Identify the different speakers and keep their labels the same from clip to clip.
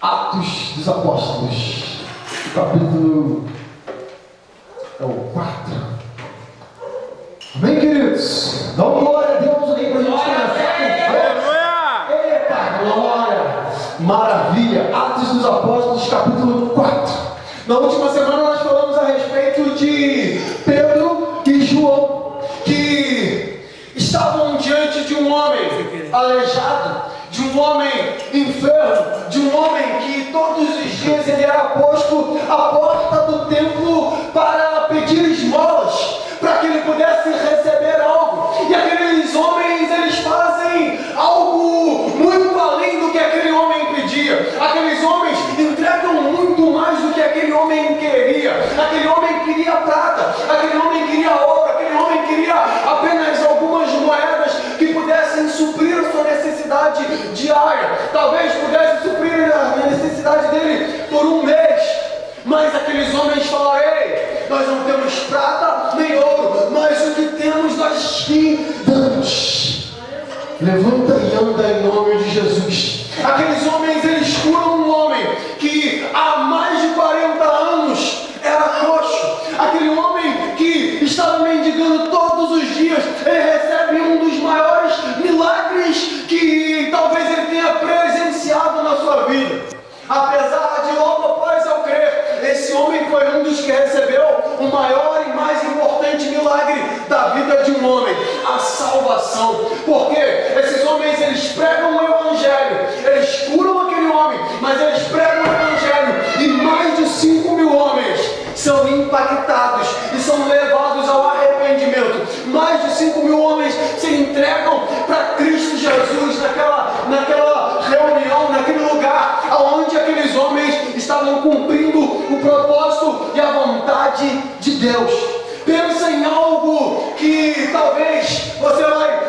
Speaker 1: Atos dos Apóstolos, o capítulo é o 4. Amém, queridos? Dá uma glória a Deus aí pra gente começar com fé. Eita, glória! Maravilha! Atos dos Apóstolos, capítulo 4. Na última semana nós falamos a respeito de Pedro e João, que estavam diante de um homem aleijado, de um homem enfermo, de um homem que todos os dias ele era posto à porta do templo para pedir esmolas, para que ele pudesse receber algo. E aqueles homens, eles fazem algo muito além do que aquele homem pedia. Aqueles homens entregam muito mais do que aquele homem queria. Aquele homem queria prata, aquele homem queria ouro, aquele homem queria apenas algumas moedas que pudessem suprir a sua necessidade diária. Talvez pudesse suprir a necessidade dele por um mês. Mas aqueles homens falaram: ei, nós não temos prata nem ouro, mas o que temos nós te damos. Levanta e anda em nome de Jesus. Aqueles homens, eles curam um homem que há mais de 40 anos era coxo. Aquele homem que estava mendigando todos os dias, ele recebe um dos maiores milagres que talvez ele tenha presenciado na sua vida. Apesar de logo após eu crer, esse homem foi um dos que recebeu o maior e mais importante milagre da vida de um homem, a salvação. Porque esses homens, eles pregam o evangelho, eles curam aquele homem, mas eles pregam o evangelho e mais de 5.000 homens são impactados e são levados ao arrependimento. Mais de 5.000 homens se entregam para Cristo Jesus naquela reunião, naquele lugar onde aqueles homens estavam cumprindo o propósito e a vontade de Deus. Pensa em algo que talvez você vai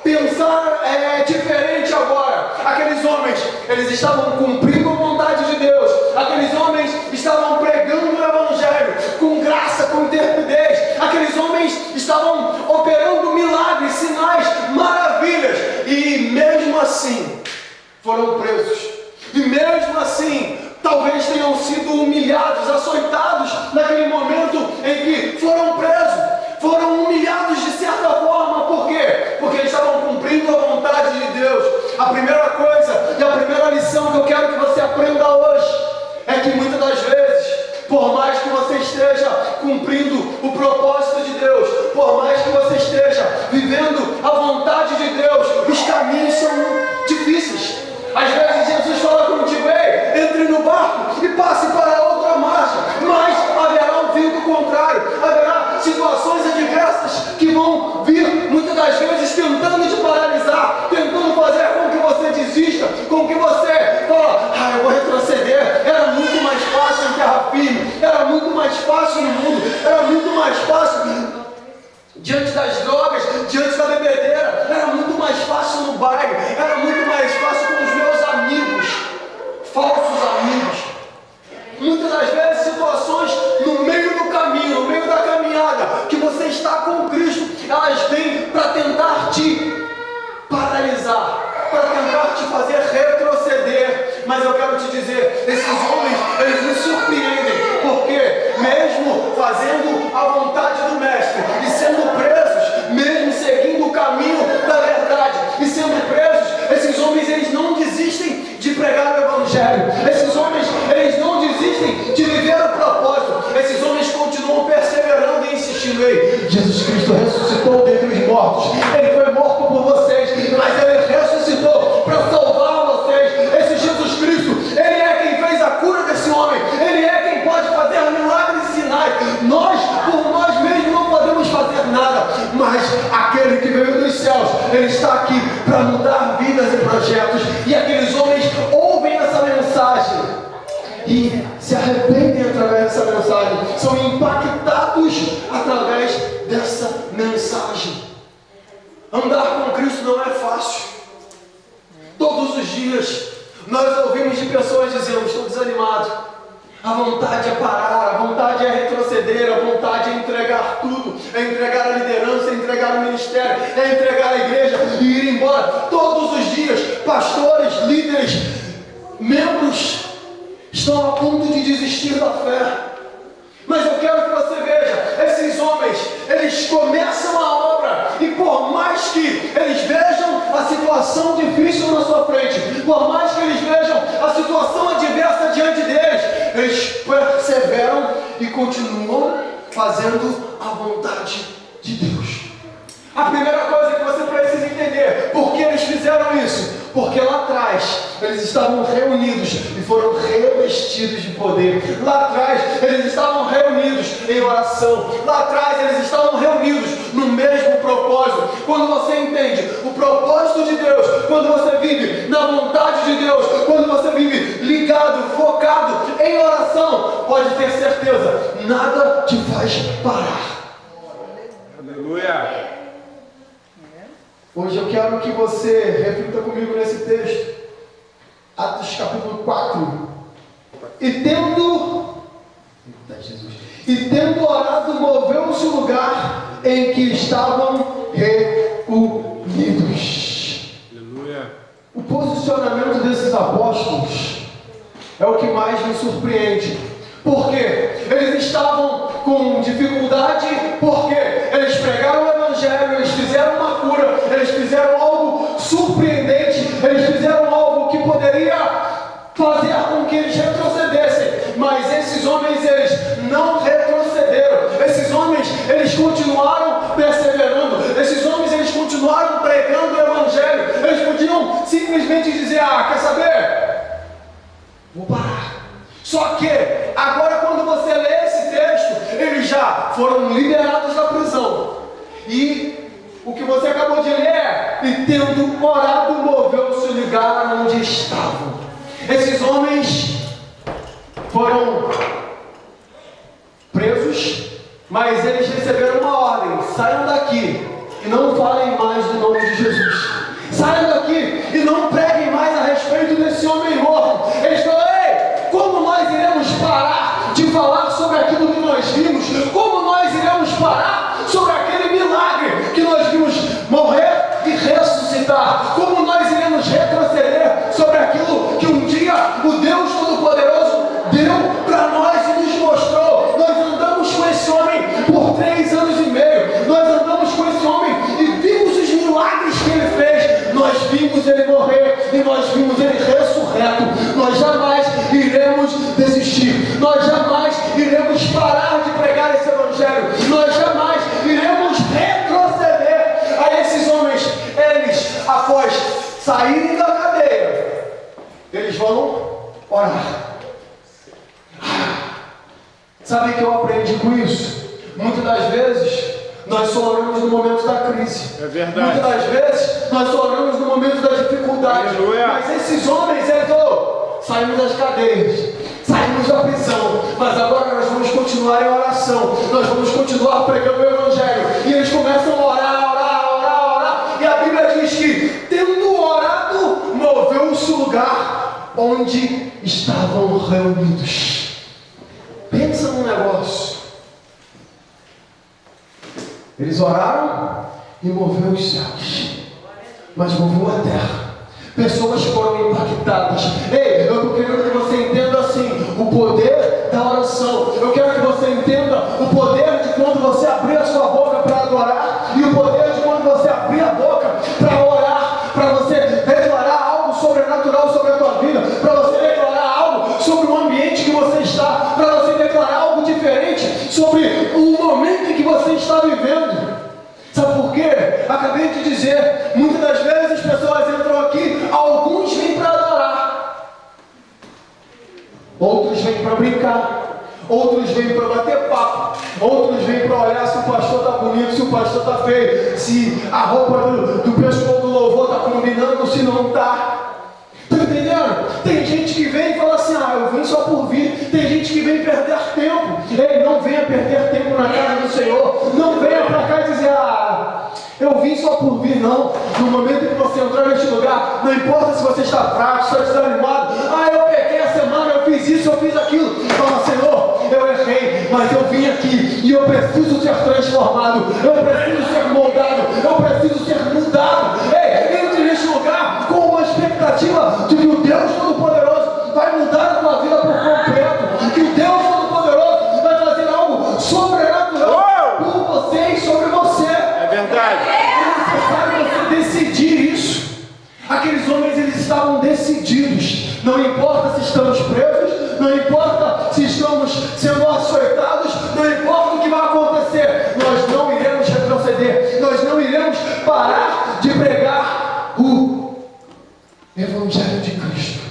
Speaker 1: pensar diferente agora. Aqueles homens, eles estavam cumprindo a vontade de Deus. Aqueles homens estavam pregando o evangelho com graça, com intrepidez. Aqueles homens estavam operando milagres, sinais, maravilhas. E mesmo assim, foram presos. E mesmo assim, talvez tenham sido humilhados, açoitados naquele momento em que foram presos. Foram humilhados de certa forma. Por quê? Porque eles estavam cumprindo a vontade de Deus. A primeira coisa e a primeira lição que eu quero que você aprenda hoje é que muitas das vezes, por mais que você esteja cumprindo o propósito de Deus, por mais que você esteja vivendo a vontade de Deus, os caminhos são difíceis. Às vezes Jesus fala contigo: ei, entre no barco e passe para a outra margem, mas haverá um vento contrário, haverá situações adversas que vão vir, muitas das vezes tentando te paralisar, tentando fazer com que você desista, com que você fala: eu vou retroceder. Era muito mais fácil em terra firme, era muito mais fácil no mundo, era muito mais fácil diante das drogas, diante da bebedeira, era muito mais fácil no bairro, era muito mais fácil com os meus amigos, falsos amigos. Muitas das vezes situações no meio do caminho, no meio da caminhada, que você está com Cristo, elas vêm para tentar te paralisar, para tentar te fazer retroceder. Mas eu quero te dizer, esses homens, eles me surpreendem, porque mesmo fazendo a vontade do Mestre e sendo presos, mesmo seguindo o caminho da verdade e sendo presos, esses homens, eles não desistem de pregar o evangelho. Esses homens, eles não desistem de viver o propósito. Esses homens continuam perseverando e insistindo. Ei, Jesus Cristo ressuscitou dentre os mortos. Ele foi morto por vocês, mas ele ressuscitou para salvar vocês. Esse Jesus Cristo, ele é quem fez a cura desse homem. Ele é quem pode fazer milagres e sinais. Nós, por nós mesmos, não podemos fazer nada, mas aquele que veio dos céus, ele está aqui para mudar vidas e projetos. E aqueles homens ouvem essa mensagem e se arrependem através dessa mensagem, são impactados através dessa mensagem. Andar com Cristo não é fácil. Todos os dias nós ouvimos de pessoas dizendo: estou desanimado. A vontade é parar, a vontade é retroceder, a vontade é entregar tudo, é entregar a liderança, é entregar o ministério, é entregar a igreja e ir embora. Todos os dias, pastores, líderes, membros estão a ponto de desistir da fé. Mas eu quero que você veja, esses homens, eles começam a obra, e por mais que eles vejam a situação difícil na sua frente, por mais que eles vejam a situação adversa diante deles, eles perseveram e continuam fazendo a vontade de Deus. A primeira coisa que você precisa entender, por que eles fizeram isso? Porque lá atrás, eles estavam reunidos e foram revestidos de poder. Lá atrás, eles estavam reunidos em oração. Lá atrás, eles estavam reunidos no mesmo propósito. Quando você entende o propósito de Deus, quando você vive na vontade de Deus, quando você vive ligado, focado em oração, pode ter certeza, nada te faz parar.
Speaker 2: Aleluia!
Speaker 1: Hoje eu quero que você reflita comigo nesse texto. Atos capítulo 4. E tendo orado, moveu-se o lugar em que estavam reunidos.
Speaker 2: Aleluia!
Speaker 1: O posicionamento desses apóstolos é o que mais me surpreende. Por quê? Eles estavam com dificuldade, porque eles pregaram o Evangelho, eles fizeram uma cura, eles fizeram algo surpreendente, eles fizeram algo que poderia fazer com que eles retrocedessem. Mas esses homens, eles não retrocederam. Esses homens, eles continuaram perseverando. Esses homens, eles continuaram pregando o Evangelho. Eles podiam simplesmente dizer: quer saber? Vou parar. Só que, agora quando você lê esse texto, eles já foram liberados da prisão. E o que você acabou de ler é: e tendo orado, moveu-se o lugar onde estavam. Esses homens foram presos, mas eles receberam uma ordem: saiam daqui e não falem mais do nome de Jesus. Saiam daqui e não preguem mais a respeito desse homem morto. Eles falaram: como nós iremos parar de falar sobre aquilo que nós vimos? Como nós iremos parar sobre aquele milagre que nós vimos morrer e ressuscitar? Como nós iremos retroceder sobre aquilo que um dia o Deus Todo-Poderoso deu para nós e nos mostrou? Nós andamos com esse homem por 3 anos e meio. Nós andamos com esse homem e vimos os milagres que ele fez. Nós vimos ele morrer e nós vimos ele ressurreto. Nós jamais iremos desistir. Nós jamais iremos parar de pregar esse Evangelho. Nós jamais iremos retroceder. A esses homens, eles, após saírem da cadeia, eles vão orar. Sabe o que eu aprendi com isso? Muitas das vezes nós só oramos no momento da crise.
Speaker 2: É verdade.
Speaker 1: Muitas das vezes nós só oramos no momento da dificuldade.
Speaker 2: Aleluia.
Speaker 1: Mas esses homens, eles saímos das cadeias, saímos da prisão, mas agora nós vamos continuar em oração. Nós vamos continuar pregando o Evangelho. E eles começam a orar. E a Bíblia diz que, tendo orado, moveu-se o lugar onde estavam reunidos. Pensa num negócio. Eles oraram e moveu os céus, mas moveu a terra. Pessoas foram impactadas. Ei, eu estou querendo que você entenda assim, o poder da oração. Eu quero que você entenda o poder de quando você abrir a sua boca para adorar, e o poder de quando você abrir a boca para orar, para você declarar algo sobrenatural sobre a tua vida, para você declarar algo sobre o ambiente que você está, para você declarar algo diferente sobre o momento em que você está vivendo. Sabe por quê? Acabei de dizer, muitas das vezes as pessoas entram aqui, alguns vêm para adorar, outros vêm para brincar, outros vêm para bater papo, outros vêm para olhar se o pastor está bonito, se o pastor está feio, se a roupa do pessoal do louvor está combinando, se não está. Está entendendo? Tem gente que vem e fala assim: eu vim só por vir. Tem gente que vem perder tempo. Ei, não venha perder tempo na casa do Senhor. Não venha para cá e dizer: eu vim só por vir. Não. No momento em que você entrar neste lugar, não importa se você está fraco, está desanimado. Eu peguei a semana, eu fiz isso, eu fiz aquilo. Fala: Senhor, eu errei, mas eu vim aqui e eu preciso ser transformado. Eu preciso ser moldado. Eu preciso ser mudado. Ei, entre neste lugar com uma expectativa de que o Deus Todo-Poderoso vai mudar a tua vida por importa se estamos presos, não importa se estamos sendo açoitados, não importa o que vai acontecer, nós não iremos retroceder, nós não iremos parar de pregar o Evangelho de Cristo.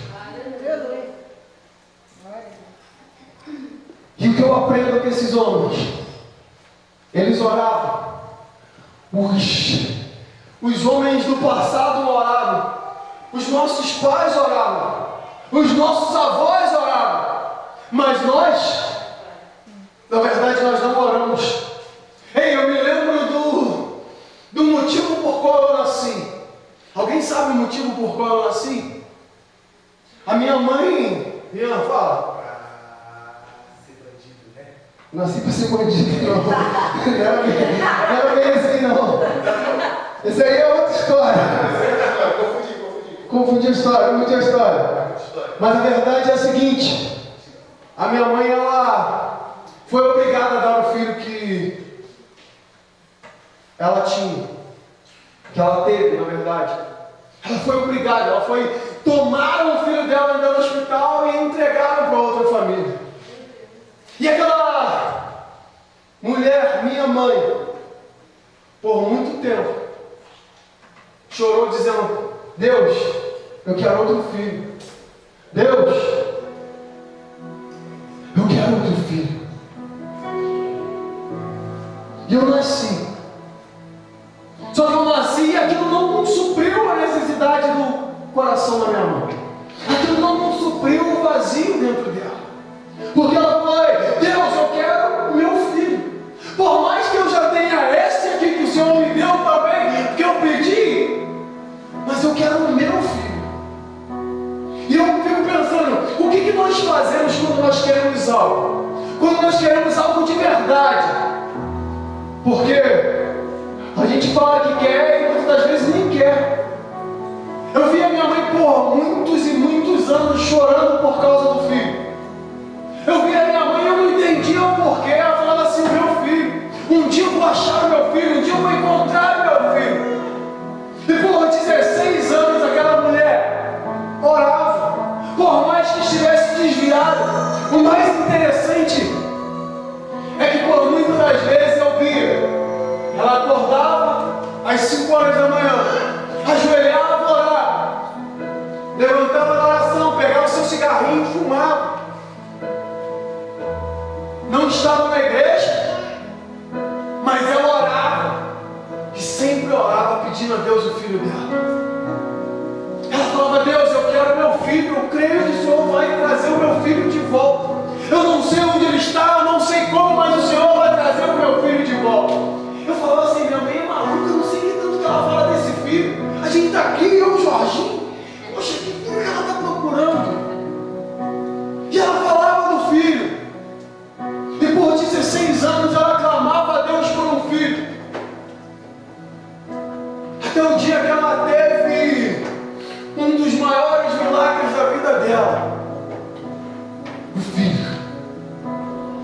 Speaker 1: E o que eu aprendo com esses homens? Eles oravam. Os homens do passado oravam. Os nossos pais oravam. Os nossos avós oravam. Mas nós, na verdade, nós não oramos. Ei, eu me lembro do motivo por qual eu nasci. Alguém sabe o motivo por qual eu nasci? A minha mãe... Rian, fala. Nasci para ser bandido, não. Não era bem assim, não. Esse aí é outra história. Confundi a história. Mas a verdade é a seguinte: a minha mãe, ela foi obrigada a dar o filho que ela tinha, que ela teve, na verdade. Ela foi obrigada, tomaram o filho dela ainda no hospital e entregaram para outra família. E aquela mulher, minha mãe, por muito tempo, chorou dizendo: Deus, eu quero outro filho. Deus, eu quero outro filho. E eu nasci. Só que eu nasci e aquilo não supriu a necessidade do coração da minha mãe. Aquilo não supriu o vazio dentro dela. Porque ela falou: Deus, eu quero meu filho. Por mais que eu já tenha esse aqui que o Senhor me deu também, que eu pedi, mas eu quero o meu filho. E eu fico pensando, o que nós fazemos quando nós queremos algo? Quando nós queremos algo de verdade. Porque a gente fala que quer e muitas das vezes nem quer. Eu vi a minha mãe por muitos e muitos anos chorando por causa do filho. Eu vi a minha mãe e eu não entendia o porquê. Ela falava assim: o meu filho, um dia eu vou achar o meu filho, um dia eu vou encontrar o meu filho. E por 16 anos aquela mulher orava, por mais que estivesse desviada. O mais interessante é que por muitas das vezes eu via, ela acordava às 5 horas da manhã, ajoelhava, orava, levantava da oração, pegava o seu cigarrinho e fumava. Não estava na igreja, mas ela orava, e sempre orava pedindo a Deus o filho dela. Ela falava: Deus, eu quero meu filho, eu creio que o Senhor vai trazer o meu filho de volta. Eu não sei onde ele está, eu não sei como, mas o Senhor vai trazer o meu filho de volta. Eu falava assim: minha mãe é maluca, eu não sei nem tanto que ela fala desse filho. A gente está aqui, eu e o Jorginho, poxa, que filho que ela está procurando? E ela falava do filho. E por 16 anos ela clamava a Deus por um filho. Até o dia que ela teve um dos maiores milagres da vida dela. O filho.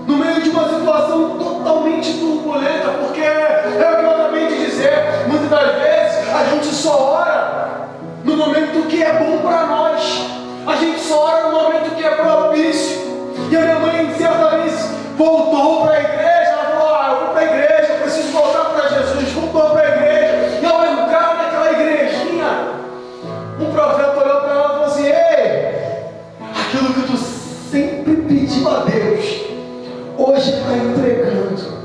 Speaker 1: No meio de uma situação totalmente turbulenta, porque é o que eu acabei de dizer, muitas das vezes a gente só ora no momento que é bom para nós. A gente só ora no momento que é propício. E a minha mãe, certa vez, voltou para a igreja. Ela falou: eu vou para a igreja, eu preciso voltar para Jesus. Voltou para a igreja. E ao entrar naquela igrejinha, um profeta olhou para ela e falou assim: ei, aquilo que tu sempre pediu a Deus, hoje está entregando.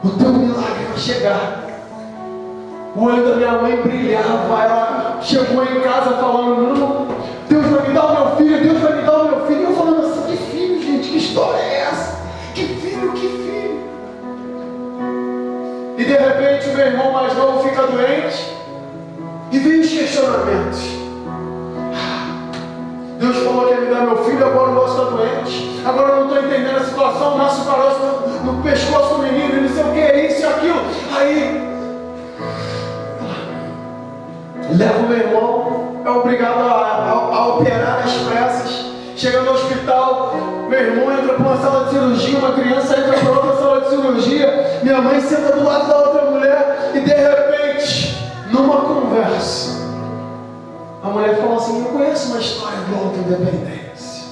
Speaker 1: O teu milagre vai chegar. O olho da minha mãe brilhava. Ela chegou em casa falando: não, Deus vai me dar o meu filho, Deus vai me dar o meu filho. E eu falando assim: que filho, gente, que história é essa? Que filho, que filho. E de repente o meu irmão mais novo fica doente. E vem os questionamentos. Deus falou que ia me dar meu filho, agora o moço está doente. Agora eu não estou entendendo a situação. Nasce o caroço no pescoço do menino, e não sei o que é isso e aquilo. Aí leva o meu irmão, é obrigado a operar às pressas. Chega no hospital, meu irmão entra para uma sala de cirurgia, uma criança entra para outra sala de cirurgia, minha mãe senta do lado da outra mulher e de repente, numa conversa, a A mulher falou assim: eu conheço uma história de autoindependência.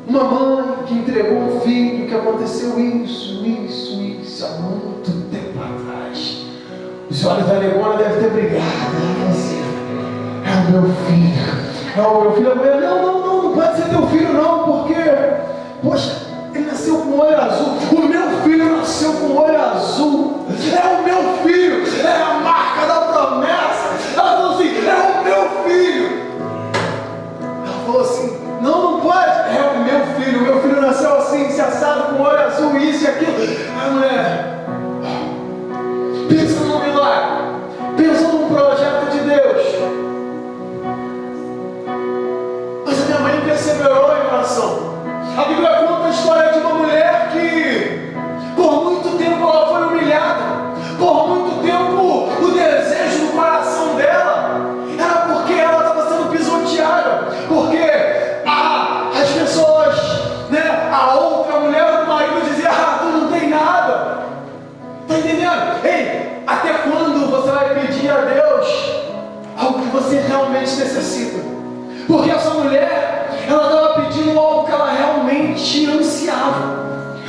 Speaker 1: Uma mãe que entregou um filho, que aconteceu isso há muito tempo atrás. Os olhos da Legona devem ter brigado. É o meu filho. É o meu filho. A mulher: não pode ser teu filho não, porque, poxa, ele nasceu com o olho azul. O meu filho nasceu com o olho azul. É o meu filho. É a marca da promessa. Ela falou assim: é o meu filho. Ela falou assim: não pode. É o meu filho. O meu filho nasceu assim, se assado, com o olho azul, isso e aquilo. A mulher: pensa num milagre. Pensa num projeto de Deus. Mas a minha mãe perseverou em oração. A Bíblia conta a história de uma mulher que, por muito tempo, ela foi humilhada. Por muito tempo, o desejo do coração dela era porque ela estava sendo pisoteada. Porque as pessoas, a outra mulher do marido dizia: tu não tem nada. Está entendendo? Ei, até quando você vai pedir a Deus algo que você realmente necessita? Porque essa mulher, ela estava pedindo algo que ela realmente ansiava.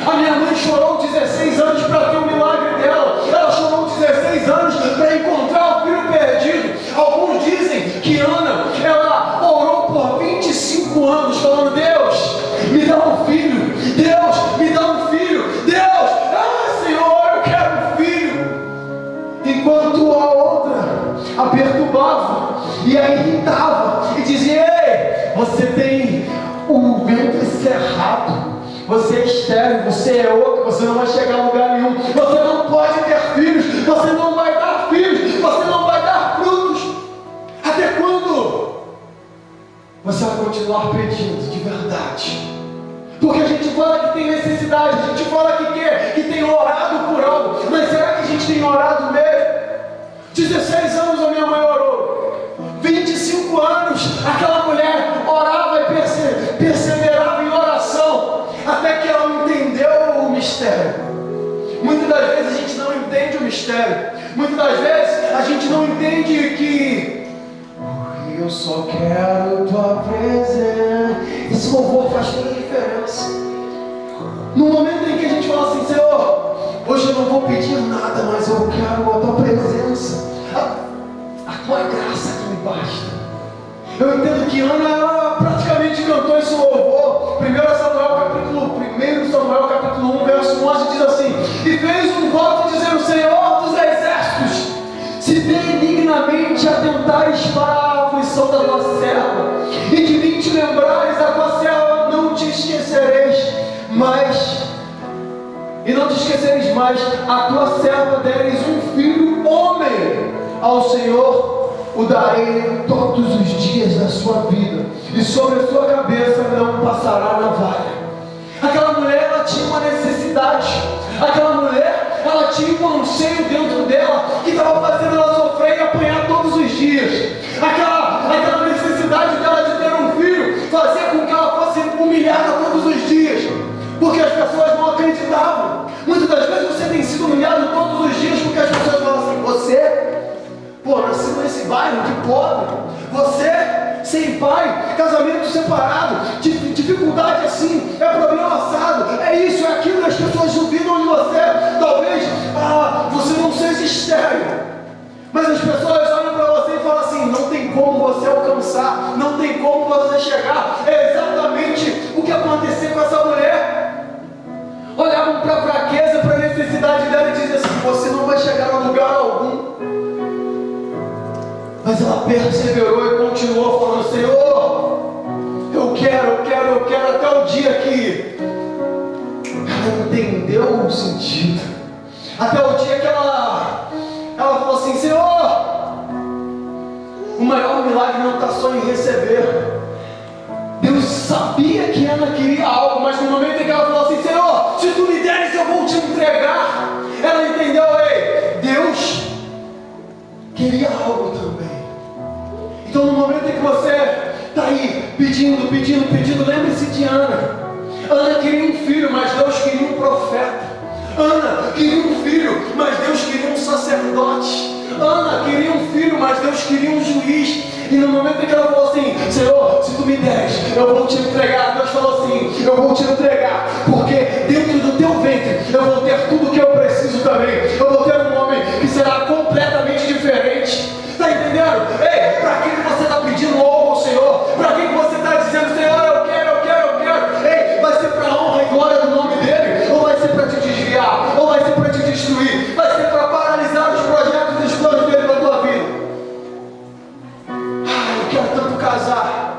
Speaker 1: A minha mãe chorou 16 anos para ter o milagre dela. Ela chorou 16 anos para encontrar o filho perdido. Alguns dizem que Ana, ela orou por 25 anos falando: Deus, me dá um filho. Deus, me dá um filho. Deus, Senhor, eu quero um filho. Enquanto a outra a perturbava e a irritava e dizia: ei, você tem o ventre cerrado, você é estéril, você é oco, você não vai chegar a lugar nenhum, você não pode ter filhos, você não vai dar filhos, você não vai dar frutos. Até quando você vai continuar pedindo de verdade? Porque a gente fala que tem necessidade, a gente fala que quer, que tem orado por algo, mas será que a gente tem orado mesmo? 16 anos a minha mãe orou, 25 anos aquela mulher orava e perseverava em oração, até que ela entendeu o mistério. Muitas das vezes a gente não entende o mistério, muitas das vezes a gente não entende que eu só quero tua presença. Esse louvor faz toda a diferença. No momento em que a gente fala assim: Senhor, hoje eu não vou pedir nada, mas eu quero a tua presença, a tua graça que me basta. Eu entendo que Ana, ela praticamente cantou esse louvor. 1 Samuel capítulo 1, verso 11 diz assim: e fez um voto dizendo: Senhor dos exércitos, se benignamente atentares para a aflição da tua serva, e de mim te lembrares, a tua serva não te esquecereis, mas a tua serva deres um filho homem, ao Senhor o darei todos os dias da sua vida, e sobre a sua cabeça não passará navalha. Aquela mulher, ela tinha uma necessidade. Aquela mulher, ela tinha um anseio dentro dela que estava fazendo ela sofrer e apanhar todos os dias. Aquela necessidade dela de ter um filho fazia com que ela fosse humilhada todos os dias, porque as pessoas não acreditavam. Muitas das vezes você tem sido humilhado todos os dias porque as pessoas falam assim: você, nasceu nesse bairro de pobre, você sem pai, casamento separado, dificuldade assim, é problema assado, é isso, é aquilo, as pessoas duvidam de você. Talvez você não seja estéril, mas as pessoas olham para você e falam assim: não tem como você alcançar, não tem como você chegar. É exatamente o que aconteceu com essa mulher. Olhavam para a fraqueza, para a necessidade dela e diziam assim: você não vai chegar a lugar algum. Mas ela perseverou e continuou falando: Senhor, eu quero, até o dia que ela entendeu o sentido. Até o dia que ela falou assim: Senhor, o maior milagre não está só em receber. Deus sabia que ela queria algo, mas no momento em que ela falou assim: Senhor, se tu me deres, eu vou te entregar, ela entendeu: ei, Deus queria algo também. Então no momento em que você está aí pedindo, lembre-se de Ana. Ana queria um filho, mas Deus queria um profeta. Ana queria um filho, mas Deus queria um sacerdote. Ana queria um filho, filho, mas Deus queria um juiz. E no momento em que ela falou assim: Senhor, se tu me deres, eu vou te entregar. Deus falou assim: eu vou te entregar, porque dentro do teu ventre eu vou ter tudo o que eu preciso também. Eu vou ter um homem que será completamente diferente. Está entendendo? Ei, para quem você está pedindo algo ao Senhor? Para quem você está dizendo: Senhor, eu quero, eu quero, eu quero? Ei, vai ser para a honra e glória do nome dele? Ou vai ser para te desviar? Ou vai ser para te destruir? Vai ser para paralisar os projetos e os planos dele para a tua vida? Eu quero tanto casar,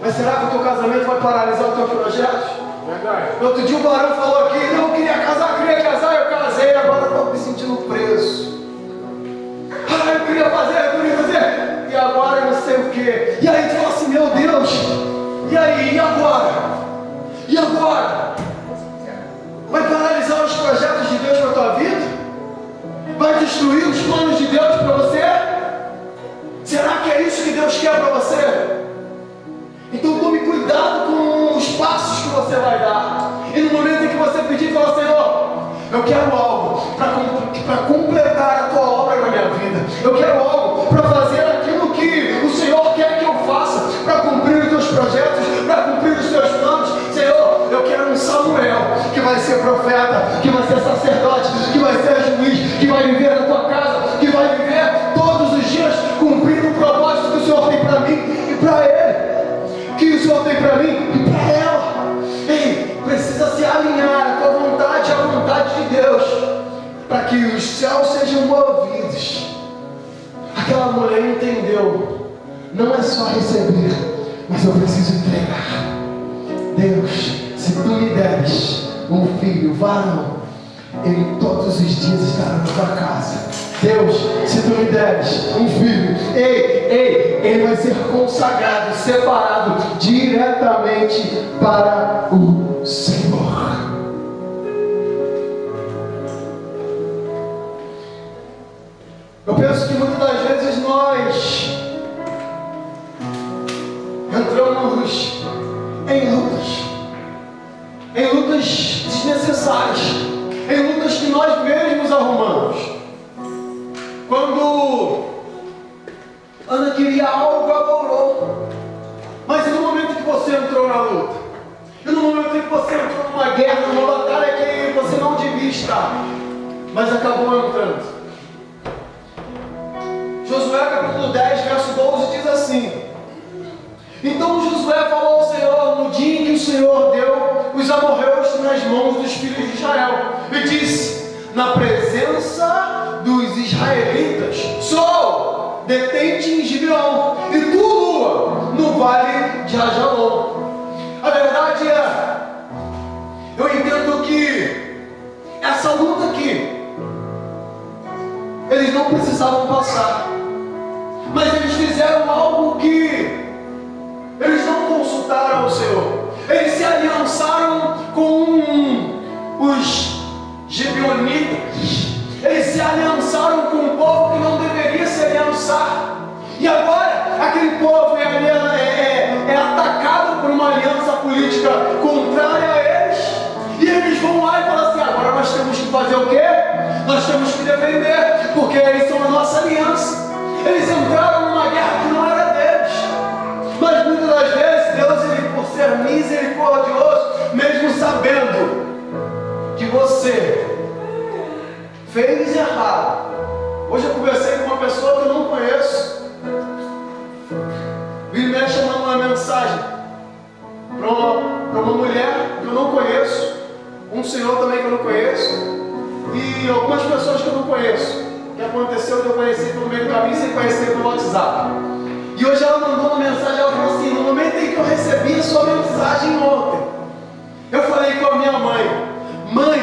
Speaker 1: mas será que o teu casamento vai paralisar o teu projeto?
Speaker 2: Verdade.
Speaker 1: Outro dia o varão falou aqui: não, eu queria casar, eu casei, agora estou me sentindo preso. Eu queria fazer, e agora não sei o que. E aí tu fala assim: meu Deus, e aí, e agora? E agora? Vai paralisar os projetos de Deus para a tua vida? Vai destruir os planos de Deus para você? Será que é isso que Deus quer para você? Então tome cuidado com os passos que você vai dar. E no momento em que você pedir, fala: Senhor, eu quero algo para completar a tua obra na minha vida. Eu quero algo para fazer aquilo que o Senhor quer que eu faça, para cumprir os teus projetos, para cumprir os teus planos. Senhor, eu quero um Samuel que vai ser profeta, que vai ser sacerdote, que vai ser juiz, que vai viver na tua casa, que vai viver todos os dias cumprindo o propósito que o Senhor tem para mim e para ele, que o Senhor tem para mim e para ela. Ei, precisa se alinhar a tua vontade à vontade de Deus, para que os céus sejam movidos. Aquela mulher entendeu: não é só receber, mas eu preciso entregar. Deus, se tu me deres um filho varão, ele todos os dias estará na tua casa. Deus, se tu me deres um filho, ele vai ser consagrado, separado diretamente para o Senhor. Eu penso que muitas das vezes nós entramos em lutas desnecessárias, em lutas que nós mesmos arrumamos. Quando Ana queria algo, adorou. Mas e no momento que você entrou na luta? E no momento que você entrou numa guerra, numa batalha que você não devia estar, mas acabou entrando? Josué capítulo 10, verso 12 diz assim: então Josué falou ao Senhor no dia em que o Senhor deu os amorreus nas mãos dos filhos de Israel, e disse: na presença dos israelitas sou, detente em Gibeão, e tu, lua, no vale de Ajalon. A verdade é, eu entendo que essa luta aqui eles não precisavam passar, mas eles fizeram algo que eles não consultaram ao Senhor. Eles se aliançaram com os gibeonitas. Eles se aliançaram com um povo que não deveria se aliançar. E agora aquele povo é atacado por uma aliança política contrária a eles. E eles vão lá e falam assim: agora nós temos que fazer o quê? Nós temos que defender, porque eles são a nossa aliança. Eles entraram numa guerra que não era deles. Mas muitas das vezes Deus, ele, por ser misericordioso, mesmo sabendo que você fez errado. Hoje eu conversei com uma pessoa que eu não conheço. Vim me chamando uma mensagem para uma mulher que eu não conheço, um senhor também que eu não conheço, e algumas pessoas que eu não conheço. Que aconteceu de eu conhecer pelo meio do caminho sem conhecer pelo WhatsApp. E hoje ela mandou uma mensagem, ela falou assim: no momento em que eu recebi a sua mensagem ontem, eu falei com a minha mãe: mãe,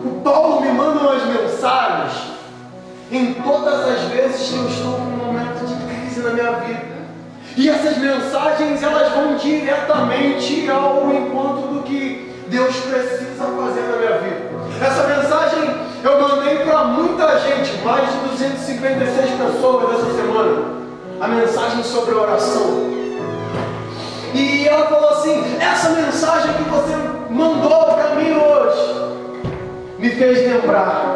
Speaker 1: o Paulo me manda umas mensagens em todas as vezes que eu estou com um momento de crise na minha vida. E essas mensagens, elas vão diretamente ao encontro do que Deus precisa fazer na minha vida. Essa mensagem eu mandei para muita gente, mais de 256 pessoas essa semana, a mensagem sobre oração. E ela falou assim: essa mensagem que você mandou para mim hoje me fez lembrar,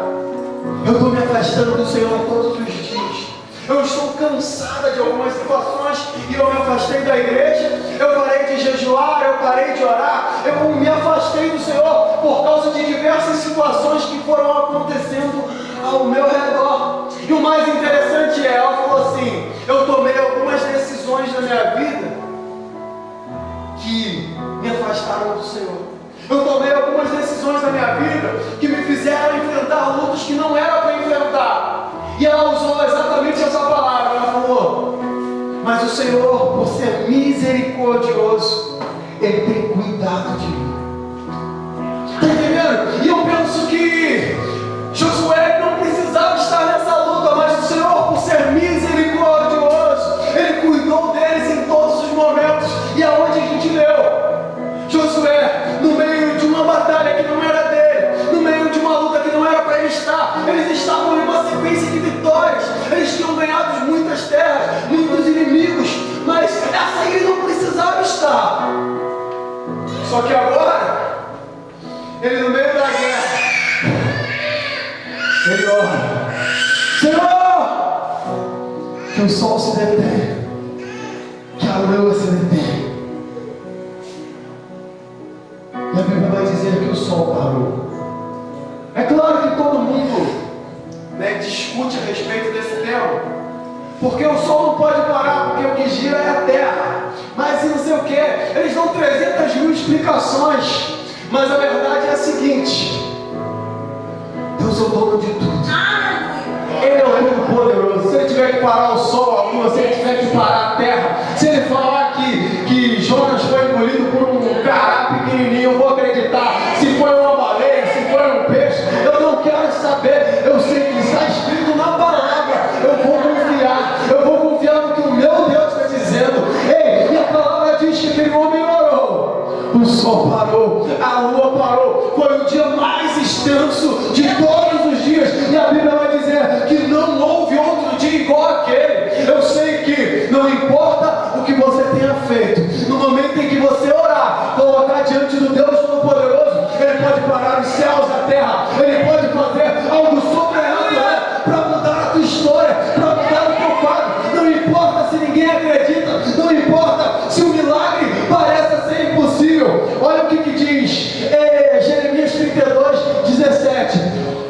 Speaker 1: eu estou me afastando do Senhor todos os dias. Eu estou cansada de algumas situações e eu me afastei da igreja, eu parei de jejuar, eu parei de orar, eu me afastei do Senhor por causa de diversas situações que foram acontecendo ao meu redor. E o mais interessante é, ela falou assim, eu tomei algumas decisões na minha vida que me afastaram do Senhor. Eu tomei algumas decisões na minha vida que me fizeram enfrentar lutas que não era para enfrentar. E ela usou exatamente essa palavra. Ela falou, mas o Senhor, por ser misericordioso, Ele tem cuidado de mim. Está entendendo? E eu penso que Josué não precisava estar nessa luta, mas o Senhor, por ser misericordioso, Ele cuidou deles em todos os momentos. E aonde a gente leu? Josué, no meio de uma batalha que não era dele, no meio de uma luta que não era para ele estar, eles estavam em uma sequência de vitórias, eles tinham ganhado muitas terras, muitos inimigos, mas essa aí ele não precisava estar. Só que agora, ele no meio da guerra, ele ora, Senhor, que o sol se detenha, que a lua se detenha. E a Bíblia vai dizer que o sol parou. É claro que todo mundo discute a respeito desse tema, porque o sol não pode parar, porque o que gira é a terra, mas não sei o que, eles dão 300 mil explicações, mas a verdade é a seguinte: Deus é o dono de tudo. Ele é o único poderoso. Se ele tiver que parar o sol, a lua, se ele tiver que parar a terra, se ele falar que Jonas foi engolido por um cará pequenininho, eu vou acreditar. Se foi uma baleia, se foi um peixe, eu não quero saber. Eu sei que está escrito na palavra. Eu vou confiar no que o meu Deus está dizendo. Ei, e a palavra diz que aquele homem orou, o sol parou, a lua parou. Foi o dia mais extenso de todos os dias, e a Bíblia vai dizer que não houve outro dia igual àquele. Eu sei que não importa o que você tenha feito, no momento em que você orar, colocar diante do Deus Todo-Poderoso, Ele pode parar os céus, a terra, Ele pode fazer algo sobrenatural para mudar a tua história, para mudar o teu quadro. Não importa se ninguém acredita, não importa se o milagre parece ser impossível. Olha o que diz Jeremias 32:17.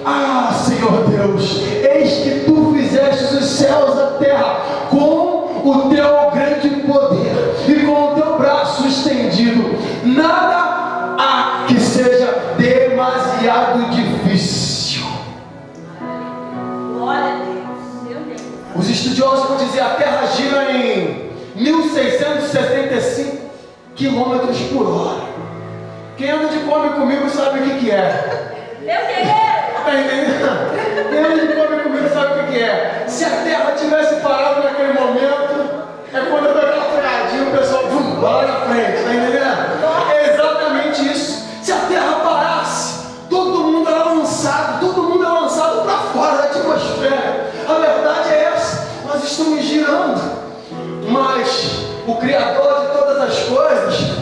Speaker 1: Ah, Senhor Deus, eis que Tu fizeste os céus e a terra com o Teu grande poder e com o Teu braço estendido. Nada há que seja demasiado difícil.
Speaker 3: Glória a Deus.
Speaker 1: Os estudiosos vão dizer a terra gira em 1675 quilômetros por hora. Quem anda de come comigo sabe o que é.
Speaker 3: Meu Deus!
Speaker 1: Está entendendo? Quem anda de come comigo sabe o que é. Se a terra tivesse parado naquele momento, é quando eu dou aquela freadinha, o pessoal vai lá na frente. Está entendendo? É exatamente isso. Se a terra parasse, todo mundo era lançado para fora da atmosfera. A verdade é essa. Nós estamos girando, mas o Criador de todas as coisas,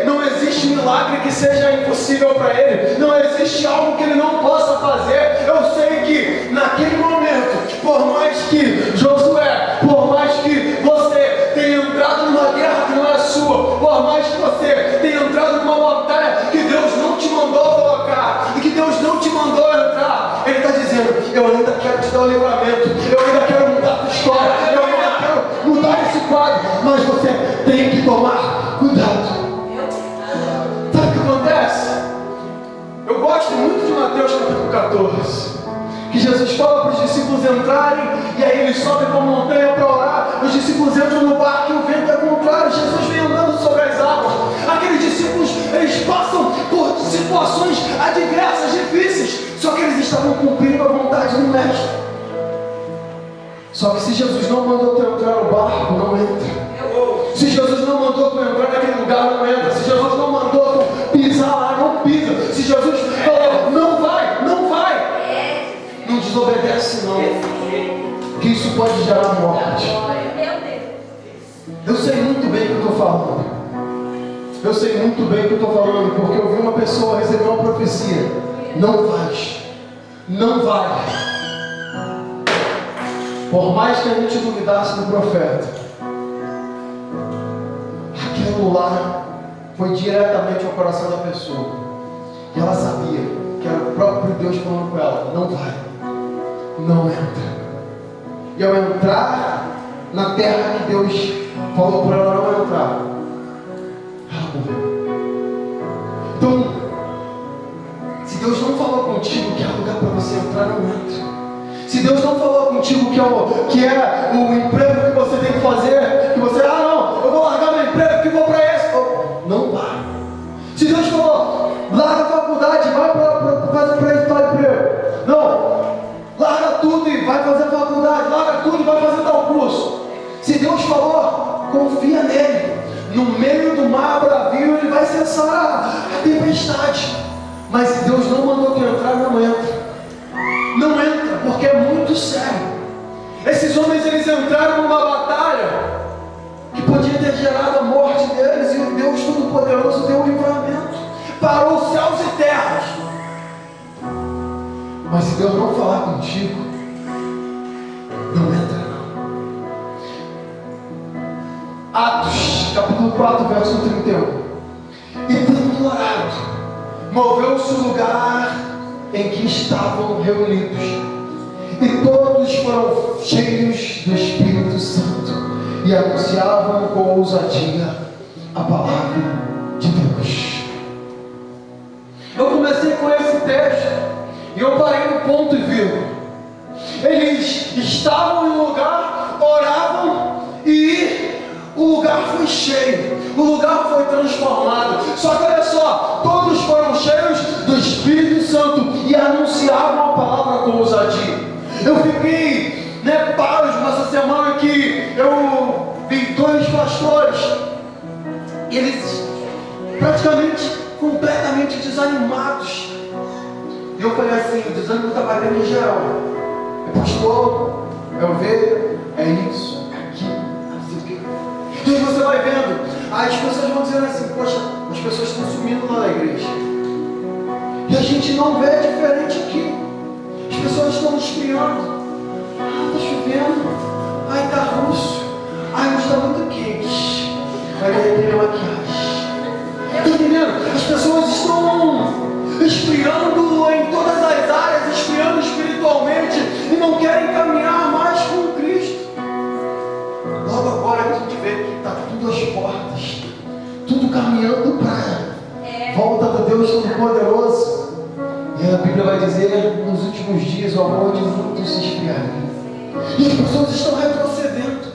Speaker 1: não existe milagre que seja impossível para Ele. Não existe algo que Ele não possa fazer. Eu sei que naquele momento, por mais que Josué, por mais que você tenha entrado numa guerra que não é sua, por mais que você tenha entrado numa batalha que Deus não te mandou colocar e que Deus não te mandou entrar, Ele está dizendo: eu ainda quero te dar o livramento, eu ainda quero mudar a tua história, eu ainda quero mudar esse quadro, mas você tem que tomar cuidado. Sabe o que acontece? Eu gosto muito de Mateus capítulo 14, que Jesus fala para os discípulos entrarem, e aí eles sobem para a montanha para orar. Os discípulos entram no barco e o vento é contrário. Jesus vem andando sobre as águas. Aqueles discípulos, eles passam por situações adversas, difíceis, só que eles estavam cumprindo a vontade do Mestre. Só que se Jesus não mandou tu entrar no barco, não entra. Se Jesus não mandou tu entrar naquele lugar, não entra. Se Jesus não mandou tu pisar lá, não pisa. Se Jesus falou, não vai, não vai, não desobedece não, que isso pode gerar morte. Eu sei muito bem o que eu estou falando. Eu sei muito bem o que eu estou falando, porque eu vi uma pessoa receber uma profecia. Não vai, não vai. Por mais que a gente duvidasse do profeta, aquilo lá foi diretamente ao coração da pessoa. E ela sabia que era o próprio Deus falando com ela: não vai, não entra. E ao entrar na terra que Deus falou para ela não entrar, ela morreu. Então, se Deus não falou contigo que há lugar para você entrar, não entra. Se Deus não falou contigo que é o emprego que você tem que fazer, que você, não, eu vou largar meu emprego que vou para esse, não vai. Se Deus falou, larga a faculdade, vai para tal emprego, não, larga tudo e vai fazer a faculdade, larga tudo e vai fazer tal curso. Se Deus falou, confia nele. No meio do mar bravio ele vai cessar a tempestade. Mas se Deus não mandou tu entrar, não entra. Não entra, porque é muito sério. Esses homens, eles entraram numa batalha que podia ter gerado a morte deles, e o Deus Todo-Poderoso deu o livramento, parou os céus e terras. Mas se Deus não falar contigo, não entra não. Atos, capítulo 4, verso 31. E tendo orado, moveu-se o lugar em que estavam reunidos, e todos foram cheios do Espírito Santo e anunciavam com ousadia a palavra de Deus. Eu comecei com esse texto e eu parei no ponto e vírgula. Eles estavam em um lugar, oravam, e o lugar foi cheio, o lugar foi transformado. Só que olha só, todos foram cheios do Espírito Santo e anunciavam a palavra com ousadia. Eu fiquei pasmo essa semana que eu vi 2 pastores, eles praticamente, completamente desanimados. E eu falei assim: o desânimo está batendo em geral. É pastor, é ovelha, é isso, é aquilo, não sei o que. E você vai vendo, as pessoas vão dizendo assim: poxa, as pessoas estão sumindo lá na igreja. E a gente não vê diferente aqui. As pessoas estão esfriando. Está chovendo. Ai, está russo. Ai, não está muito quente. Vai derreter a maquiagem. Está entendendo? As pessoas estão esfriando em todas as áreas, esfriando espiritualmente, e não querem caminhar mais com Cristo. Logo agora que a gente vê que está tudo às portas, tudo caminhando para a volta do Deus Todo-Poderoso. E a Bíblia vai dizer: nos últimos dias o amor de muitos se esfriaria. E as pessoas estão retrocedendo.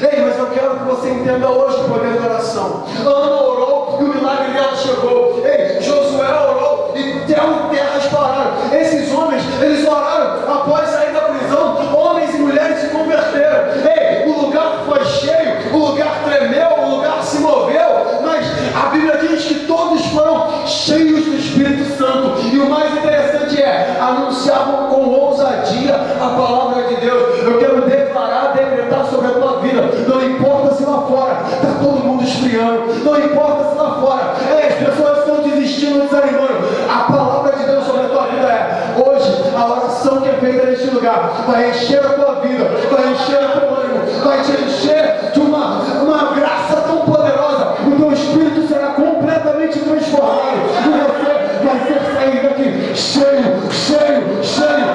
Speaker 1: Ei, mas eu quero que você entenda hoje o poder da oração. Ana orou e o milagre dela chegou. Ei, Josué orou e céu e terras pararam. Esses homens, eles oraram após sair da prisão. Homens e mulheres se converteram. Ei, o lugar foi cheio, o lugar tremeu, o lugar se moveu. Mas a Bíblia diz que todos foram cheios do Espírito Santo. E o mais interessante é, anunciavam com ousadia a palavra de Deus. Eu quero declarar, decretar sobre a tua vida. Não importa se lá fora está todo mundo esfriando, não importa se lá fora as pessoas estão desistindo, desanimando. A palavra de Deus sobre a tua vida é: hoje a oração que é feita neste lugar vai encher a tua vida, vai encher o teu ânimo, vai te encher de uma graça tão poderosa. O teu espírito será completamente transformado e você vai ser sair daqui cheio, cheio, cheio.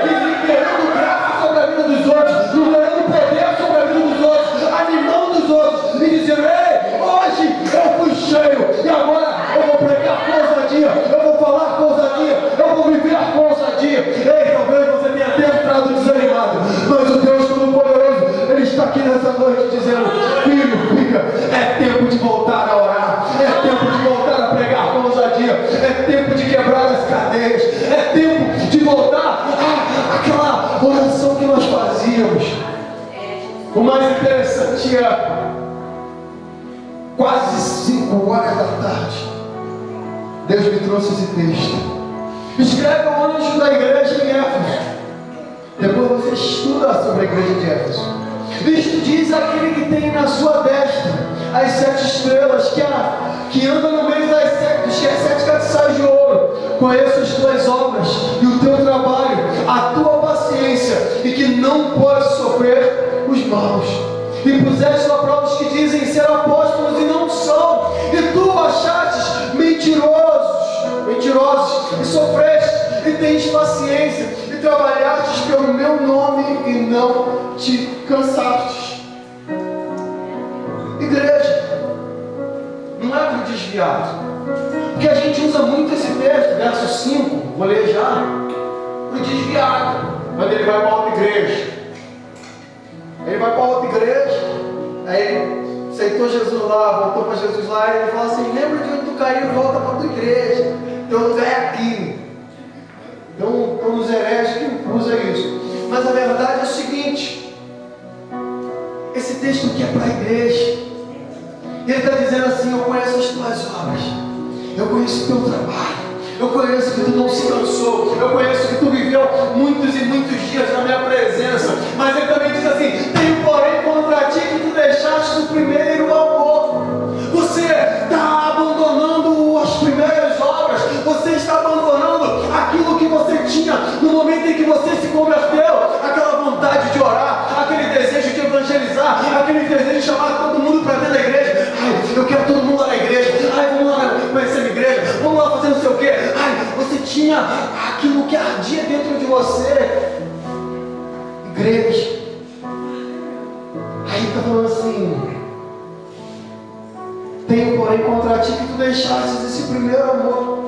Speaker 1: E liberando graça sobre a vida dos outros, liberando poder sobre a vida dos outros, animando os outros e dizendo: ei, hoje eu fui cheio e agora eu vou pregar com ousadia, eu vou falar com ousadia, eu vou viver com ousadia. Ei, talvez você tenha até entrado desanimado, mas o Deus Todo-Poderoso, Ele está aqui nessa noite dizendo: filho, filha, é tempo de voltar a orar, é tempo de voltar a pregar com ousadia, é tempo de quebrar as cadeias, é tempo de voltar àquela oração que nós fazíamos. O mais interessante é, quase 5 horas da tarde, Deus me trouxe esse texto. Escreve o anjo da igreja em Éfeso. Depois você estuda sobre a igreja de Éfeso. Isto diz aquele que tem na sua destra as 7 estrelas, que anda no meio das 7, que é 7 castiçais de ouro. Conheço as tuas obras e o teu trabalho, a tua paciência, e que não pode sofrer maus, e puseste a prova os que dizem ser apóstolos e não são, e tu achastes mentirosos, e sofreste, e tens paciência, e trabalhastes pelo meu nome, e não te cansastes. Igreja, não é para o desviado, porque a gente usa muito esse texto, verso 5, vou ler já, para o desviado, quando ele vai para outra igreja. Ele vai para outra igreja, aí ele aceitou Jesus lá, voltou para Jesus lá, e ele fala assim: lembra de onde tu caiu, volta para a tua igreja, teu lugar é aqui. Então, os hereges que usam isso. Mas a verdade é o seguinte: esse texto aqui é para a igreja. Ele está dizendo assim: eu conheço as tuas obras, eu conheço o teu trabalho, eu conheço que tu não se cansou, eu conheço que tu viveu muitos e muitos dias na minha presença. Mas ele também diz assim: tenho porém contra ti que tu deixaste o primeiro amor. Você está abandonando as primeiras obras, você está abandonando aquilo que você tinha no momento em que você se converteu, aquela vontade de orar, aquele desejo de evangelizar, aquele desejo de chamar todo mundo para dentro da igreja. Ai, eu quero todo mundo lá na igreja, ai, vamos lá conhecer a igreja, vamos lá fazer não sei o quê. Ai, você tinha aquilo que ardia dentro de você. Igreja. Aí está falando assim: tenho porém contra ti que tu deixastes esse primeiro amor.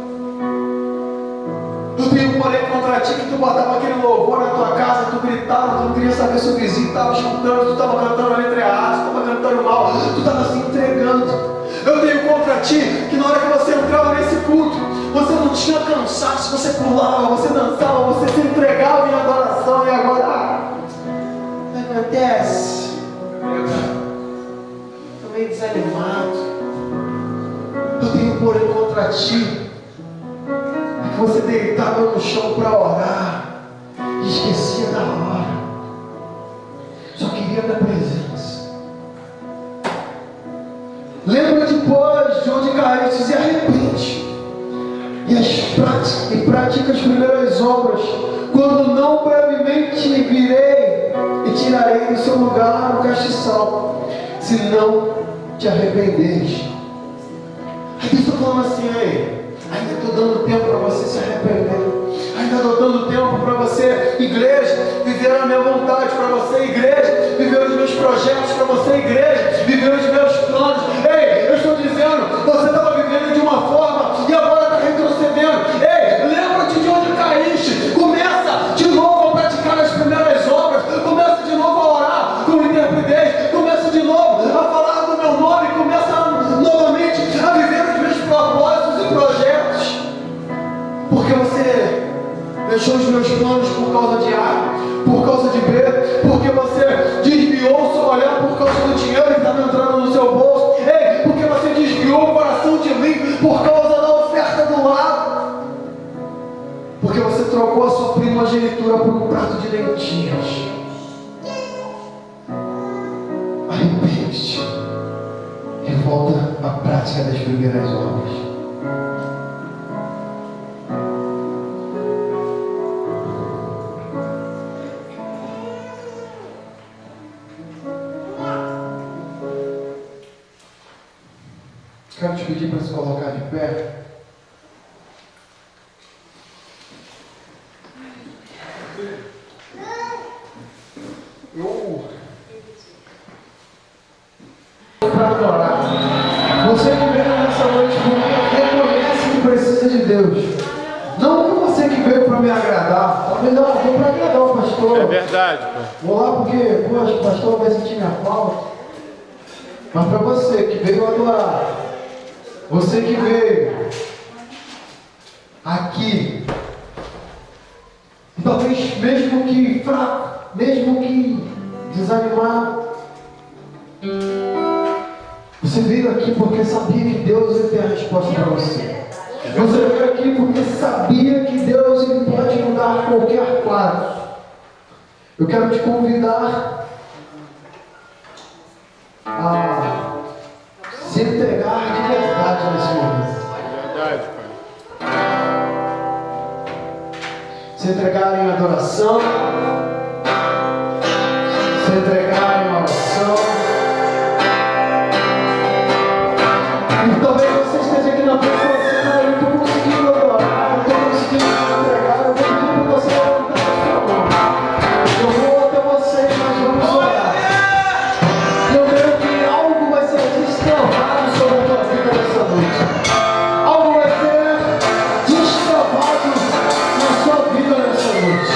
Speaker 1: Eu tenho porém contra ti que tu botava aquele louvor na tua casa, tu gritava, tu não queria saber se o vizinho estava escutando, tu estava cantando a letra errada, tu estava cantando mal, tu estava se entregando. Eu tenho contra ti que na hora que você entrava nesse culto, você não tinha cansaço, você pulava, você dançava, você se entregava em adoração. E agora, o que acontece? Estou meio desanimado. Eu tenho porém contra ti que você deitava no chão para orar e esquecia da hora, só queria da presença. Lembra depois de onde caíste, se arrepende e pratica as primeiras obras, quando não brevemente virei e tirarei do seu lugar o castiçal, se não te arrependeres. Aqui estou falando assim: aí, ainda estou dando tempo para você se arrepender, ainda estou dando tempo para você, igreja, viver a minha vontade, para você, igreja, viver os meus projetos, para você, igreja, viver os meus planos. Ei, eu estou dizendo, você estava vivendo de uma forma e agora está retrocedendo. Ei, lembra-te de onde caíste, começa de novo a praticar as primeiras obras, começa de novo a orar com intrepidez, começa de novo a falar do meu nome, começa novamente a viver os meus propósitos e projetos, porque você deixou os meus planos por causa de A, por causa de B, porque você desviou o seu olhar por causa do dinheiro que estava entrando no seu bolso. Ei, porque você desviou o coração de mim por causa da oferta do lado, porque você trocou a sua primogenitura por um prato de lentilhas. Arrepende-te e volta à prática das primeiras obras. Quero te pedir para se colocar de pé. Para adorar. Você que veio nessa noite reconhece que precisa de Deus. Não que você que veio para me agradar. Talvez não, vou para agradar o pastor.
Speaker 2: É verdade, pai.
Speaker 1: Vou lá porque o pastor vai sentir minha falta. Mas para você que veio adorar, você que veio aqui, talvez mesmo que fraco, mesmo que desanimado, você veio aqui porque sabia que Deus ia ter a resposta para você. Você veio aqui porque sabia que Deus ele pode mudar qualquer quadro. Eu quero te convidar a se entregar de verdade nesse momento.
Speaker 2: Verdade, pai.
Speaker 1: Se entregar em adoração, se entregar em oração. E talvez você esteja aqui na frente e fale assim: ah, eu não estou conseguindo adorar, eu não estou conseguindo entregar, eu vou pedir para você levantar a sua mão. Eu vou até você e nós vamos orar. Eu creio que algo vai ser destravado sobre a tua vida nessa noite. Algo vai ser destravado na sua vida nessa noite.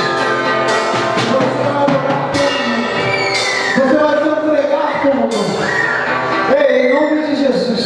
Speaker 1: Você vai adorar todo mundo. Você vai se entregar como nunca. Ei, em nome de Jesus.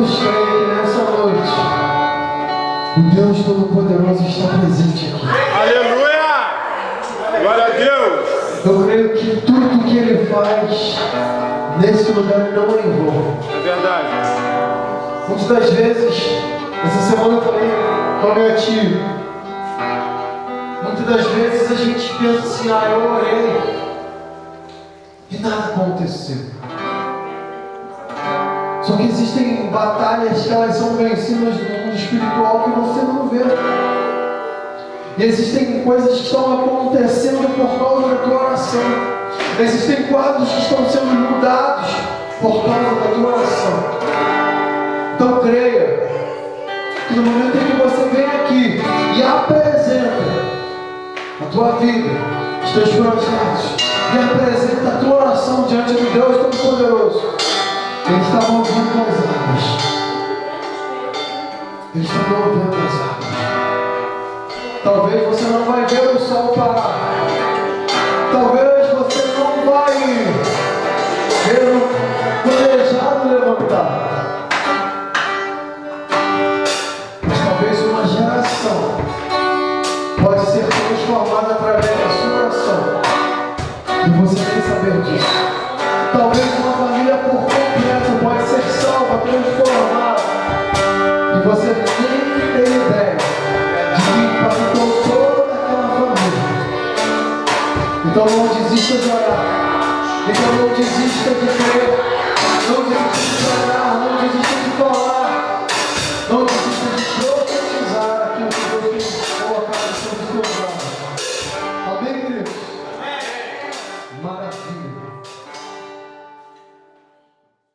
Speaker 1: Quantos creem que nessa noite o Deus Todo-Poderoso está presente aqui?
Speaker 2: Aleluia! Glória a Deus!
Speaker 1: Eu creio que tudo que Ele faz nesse lugar não é em vão.
Speaker 2: É verdade.
Speaker 1: Muitas das vezes, essa semana eu falei com a minha tia, muitas das vezes a gente pensa assim, eu orei e nada aconteceu. Só que existem batalhas que elas são vencidas no mundo espiritual que você não vê. E existem coisas que estão acontecendo por causa da tua oração. Existem quadros que estão sendo mudados por causa da tua oração. Então creia que no momento em que você vem aqui e apresenta a tua vida, os teus projetos, e apresenta a tua oração diante do Deus Todo-Poderoso, Ele está movendo as águas. Ele está movendo as águas. Talvez você não vai ver o sol parar. Talvez você não vai ver o planejado levantar. Mas talvez uma geração pode ser transformada através da sua oração. E você nem saber disso. Talvez uma família por completo pode ser salva, transformada. E você nem tem ideia de que impactou toda aquela família. Então não desista de orar. Então não desista de crer.